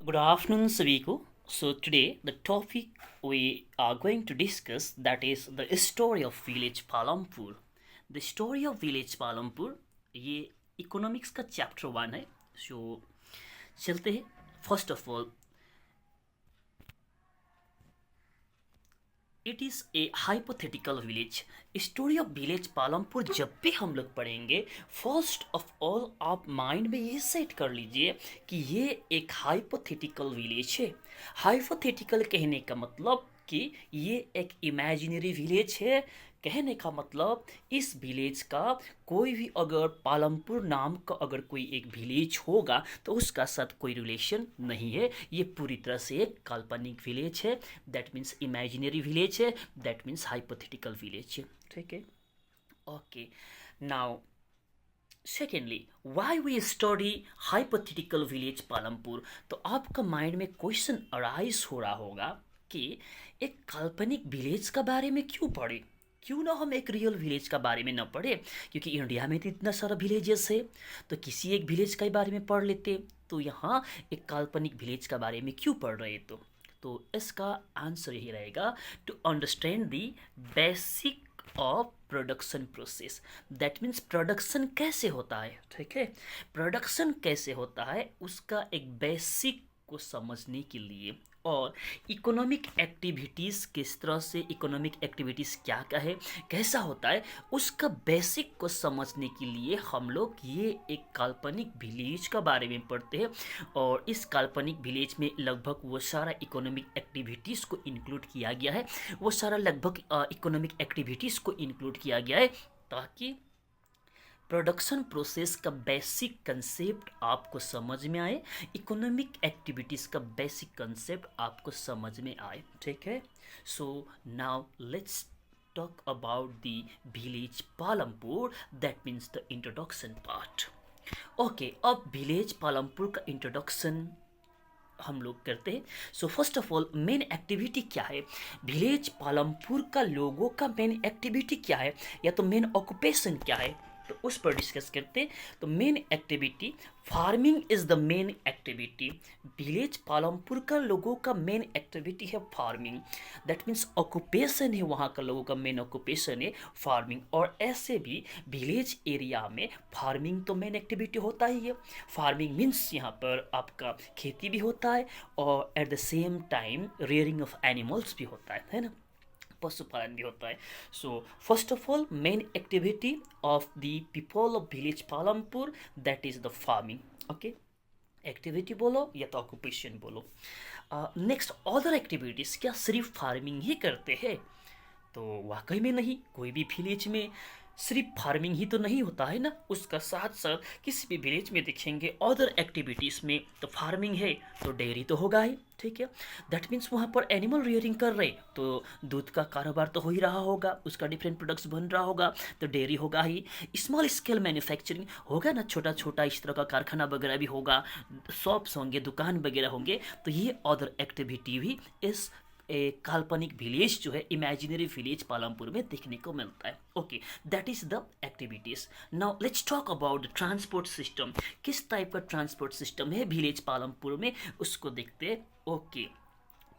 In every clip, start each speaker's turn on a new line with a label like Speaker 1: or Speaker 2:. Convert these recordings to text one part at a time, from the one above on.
Speaker 1: Good afternoon, सभी को. So today the topic we are going to discuss, that is the story of village Palampur. The story of village Palampur ये economics का chapter 1 है. सो चलते हैं. First of all, it is a hypothetical village. Story of village Palampur जब भी हम लोग पढ़ेंगे, फर्स्ट ऑफ ऑल आप माइंड में ये सेट कर लीजिए कि ये एक हाइपोथेटिकल विलेज है. हाइपोथेटिकल कहने का मतलब कि ये एक इमेजिनरी विलेज है. कहने का मतलब इस विलेज का कोई भी, अगर पालमपुर नाम का अगर कोई एक विलेज होगा तो उसका साथ कोई रिलेशन नहीं है. ये पूरी तरह से एक काल्पनिक विलेज है. दैट मीन्स इमेजिनरी विलेज है. दैट मीन्स हाइपोथेटिकल विलेज है. ठीक है. Okay. Now secondly, why we study hypothetical village Palampur. तो आपका माइंड में क्वेश्चन अराइज हो रहा होगा कि एक काल्पनिक विलेज का बारे में क्यों पढ़े, क्यों ना हम एक रियल विलेज का बारे में न पढ़े. क्योंकि इंडिया में तो इतना सारा विलेजेस है, तो किसी एक विलेज के बारे में पढ़ लेते. तो यहाँ एक काल्पनिक विलेज का बारे में क्यों पढ़ रहे. तो इसका आंसर यही रहेगा, to understand the basic of production process. That means production कैसे होता है. ठीक है. प्रोडक्शन कैसे होता है उसका एक बेसिक को समझने के लिए, और इकोनॉमिक एक्टिविटीज़ किस तरह से, इकोनॉमिक एक्टिविटीज़ क्या क्या है, कैसा होता है, उसका बेसिक को समझने के लिए हम लोग ये एक काल्पनिक विलेज का बारे में पढ़ते हैं. और इस काल्पनिक विलेज में लगभग वो सारा इकोनॉमिक एक्टिविटीज़ को इंक्लूड किया गया है. वो सारा लगभग इकोनॉमिक एक्टिविटीज़ को इंक्लूड किया गया है ताकि प्रोडक्शन प्रोसेस का बेसिक कंसेप्ट आपको समझ में आए, इकोनॉमिक एक्टिविटीज़ का बेसिक कंसेप्ट आपको समझ में आए. ठीक है. So now let's talk about the village Palampur. That means the introduction part. Okay. अब विलेज पालमपुर का इंट्रोडक्शन हम लोग करते हैं. So first of all, main activity क्या है, विलेज पालमपुर का लोगों का मेन एक्टिविटी क्या है, या तो मेन ऑक्यूपेशन क्या है, तो उस पर डिस्कस करते हैं. तो main activity farming is the main activity. Village Palampur का लोगों का मेन एक्टिविटी है फार्मिंग. दैट मीन्स ऑक्यूपेशन है, वहाँ का लोगों का मेन ऑक्यूपेशन है फार्मिंग. और ऐसे भी विलेज एरिया में फार्मिंग तो मेन एक्टिविटी होता ही है. फार्मिंग मीन्स यहाँ पर आपका खेती भी होता है और at the same time rearing of animals भी होता है ना, पशुपालन भी होता है. So first of all, main activity of the people of village Palampur, that is the farming. Okay. Activity बोलो या तो ऑक्यूपेशन बोलो. नेक्स्ट, अदर एक्टिविटीज़, क्या सिर्फ फार्मिंग ही करते हैं. तो वाकई में नहीं. कोई भी विलेज में सिर्फ फार्मिंग ही तो नहीं होता है ना, उसका साथ साथ किसी भी विलेज में देखेंगे अदर एक्टिविटीज़ में, तो फार्मिंग है तो डेयरी तो होगा ही. ठीक है. दैट मीन्स वहाँ पर एनिमल रियरिंग कर रहे तो दूध का कारोबार तो हो ही रहा होगा, उसका डिफरेंट प्रोडक्ट्स बन रहा होगा, तो डेयरी होगा ही. स्मॉल स्केल मैन्युफैक्चरिंग होगा ना, छोटा छोटा इस तरह का कारखाना वगैरह भी होगा, शॉप्स होंगे, दुकान वगैरह होंगे. तो ये अदर एक्टिविटी भी इस काल्पनिक विलेज जो है, इमेजिनरी विलेज पालमपुर में देखने को मिलता है. Okay. That is the activities. Now let's talk about the transport system. किस टाइप का ट्रांसपोर्ट सिस्टम है विलेज पालमपुर में, उसको देखते हैं. Okay.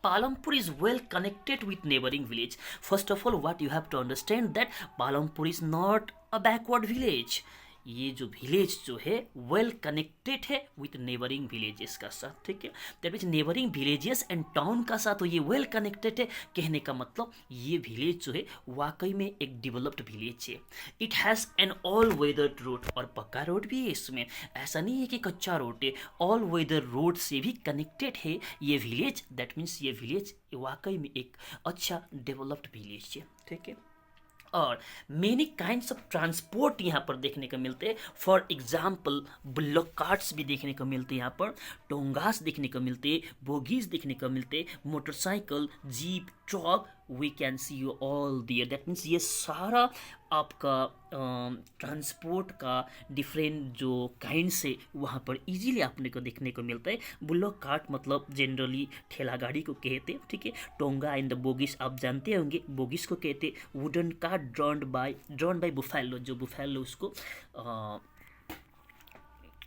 Speaker 1: Palampur is well connected with neighboring village. First of all, what you have to understand that Palampur is not a backward village. ये जो village जो है वेल कनेक्टेड है विथ नेबरिंग विलेजेस का साथ. ठीक है. That means neighbouring villages and town का साथ तो ये वेल कनेक्टेड है. कहने का मतलब ये विलेज जो है वाकई में एक डेवलप्ड विलेज है. It has an all weather road, और पक्का रोड भी है इसमें, ऐसा नहीं है कि कच्चा रोड है. ऑल वेदर रोड से भी कनेक्टेड है ये विलेज. दैट मीन्स ये विलेज वाकई में एक अच्छा डेवलप्ड विलेज है. ठीक है. और मेनी काइंड्स ऑफ ट्रांसपोर्ट यहाँ पर देखने को मिलते हैं. फॉर एग्जाम्पल, बुल्लक कार्ट्स भी देखने को मिलते हैं यहाँ पर, टोंगास देखने को मिलते हैं, बोगीज देखने को मिलते, motorcycle, jeep, truck, we can see you all there. That means ये सारा आपका ट्रांसपोर्ट का डिफरेंट जो काइंड से वहाँ पर इजीली आपने को देखने को मिलता है. बुल्लक कार्ट मतलब जनरली ठेला गाड़ी को कहते हैं. ठीक है. टोंगा एंड द बोगिस आप जानते होंगे, बोगिस को कहते wooden cart drawn by buffalo. जो बुफेलो उसको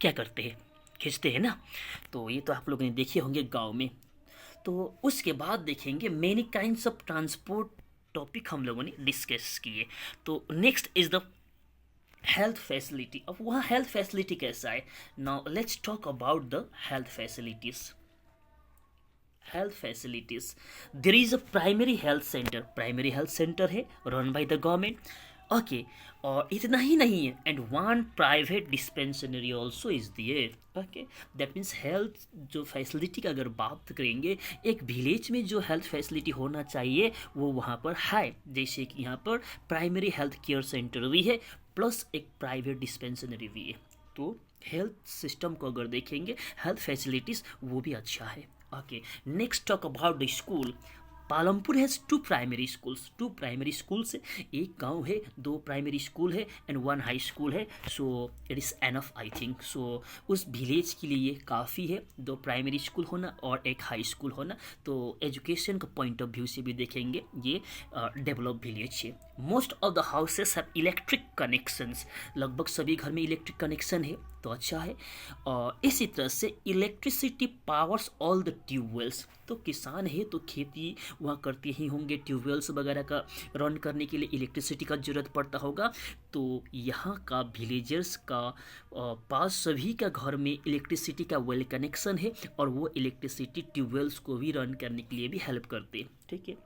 Speaker 1: क्या करते हैं, खींचते हैं ना, तो ये तो आप लोगों ने देखे होंगे गांव में। तो उसके बाद देखेंगे many kinds of transport, topic हम लोगों ने डिस्कस किए। तो next is the health facility. अब वहाँ हेल्थ फैसिलिटी कैसा है, now let's talk about the health facilities. Health facilities, there is a primary health centre, primary health centre है run by the government, okay. और इतना ही नहीं है, and one private dispensary also is there, okay. That means health जो facility का अगर बात करेंगे, एक विलेज में जो हेल्थ फैसिलिटी होना चाहिए वो वहाँ पर है। जैसे कि यहाँ पर प्राइमरी हेल्थ केयर सेंटर भी है, प्लस एक प्राइवेट डिस्पेंसरी भी है। तो हेल्थ सिस्टम को अगर देखेंगे, हेल्थ फैसिलिटीज़ वो भी अच्छा है, okay. Next talk about the school. Palampur has two primary schools, two primary schools है, एक गांव है, दो प्राइमरी स्कूल है एंड वन हाई स्कूल है। So it is enough I think. So उस विलेज के लिए ये काफ़ी है, दो प्राइमरी स्कूल होना और एक हाई स्कूल होना। तो एजुकेशन का पॉइंट ऑफ व्यू से भी देखेंगे ये डेवलप विलेज है। Most of the houses have electric connections, लगभग सभी घर में इलेक्ट्रिक कनेक्शन है, तो अच्छा है। और इसी तरह से electricity powers all the tube wells, तो किसान है तो खेती वहाँ करते ही होंगे, ट्यूबवेल्स वगैरह का रन करने के लिए इलेक्ट्रिसिटी का ज़रूरत पड़ता होगा। तो यहाँ का विलेजर्स का पास सभी का घर में इलेक्ट्रिसिटी का वेल कनेक्शन है, और वो इलेक्ट्रिसिटी ट्यूबवेल्स को भी रन करने के लिए भी हेल्प करते हैं, ठीक है।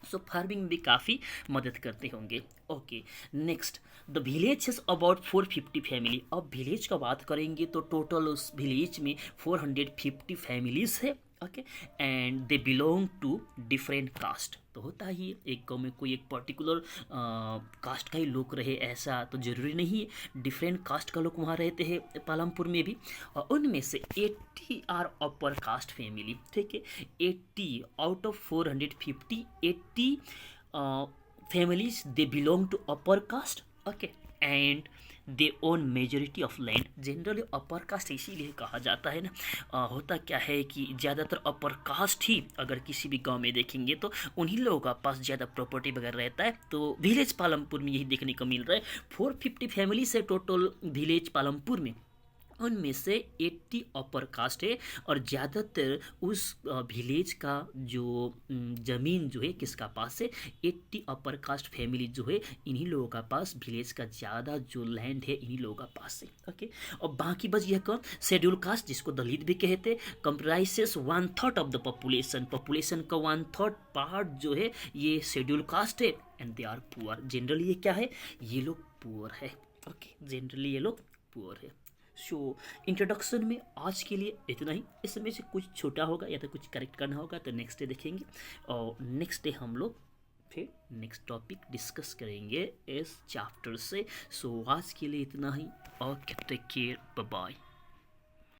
Speaker 1: सो फार्मिंग भी काफ़ी मदद करते होंगे, okay. Next, the village is about 450 family. अब विलेज का बात करेंगे तो टोटल उस विलेज में 450 फैमिलीज है, okay. And they belong to different caste, तो होता ही है, एक गाँव में कोई एक पर्टिकुलर कास्ट का ही लोग रहे ऐसा तो ज़रूरी नहीं है, डिफरेंट कास्ट का लोग वहाँ रहते हैं पालमपुर में भी। और उनमें से 80 आर अपर कास्ट फैमिली, ठीक है। 80 out of 450, 80 families they belong to upper caste, okay, and they own majority of land. Generally upper caste इसीलिए कहा जाता है ना, होता क्या है कि ज़्यादातर अपर कास्ट ही अगर किसी भी गांव में देखेंगे तो उन्हीं लोगों का पास ज़्यादा प्रॉपर्टी वगैरह रहता है। तो विलेज पालमपुर में यही देखने को मिल रहा है, 450 फैमिली से टोटल विलेज पालमपुर में, उनमें से 80 अपर कास्ट है। और ज़्यादातर उस विलेज का जो ज़मीन जो है किसका पास है, 80 अपर कास्ट फैमिली जो है इन्हीं लोगों का पास, विलेज का ज़्यादा जो लैंड है इन्हीं लोगों का पास है, ओके। और बाकी बच गया कौन, शेड्यूल कास्ट जिसको दलित भी कहते, comprises 1/3 of the population, population का 1/3 पार्ट जो है ये शेड्यूल कास्ट है, and they are poor. Generally ये क्या है, ये लोग पुअर है, ओके, जनरली ये लोग पुअर है। सो इंट्रोडक्शन में आज के लिए इतना ही, इसमें से कुछ छोटा होगा या तो कुछ करेक्ट करना होगा तो नेक्स्ट डे देखेंगे, और नेक्स्ट डे हम लोग फिर नेक्स्ट टॉपिक डिस्कस करेंगे इस चैप्टर से। सो आज के लिए इतना ही, और टेक केयर, बाय बाय।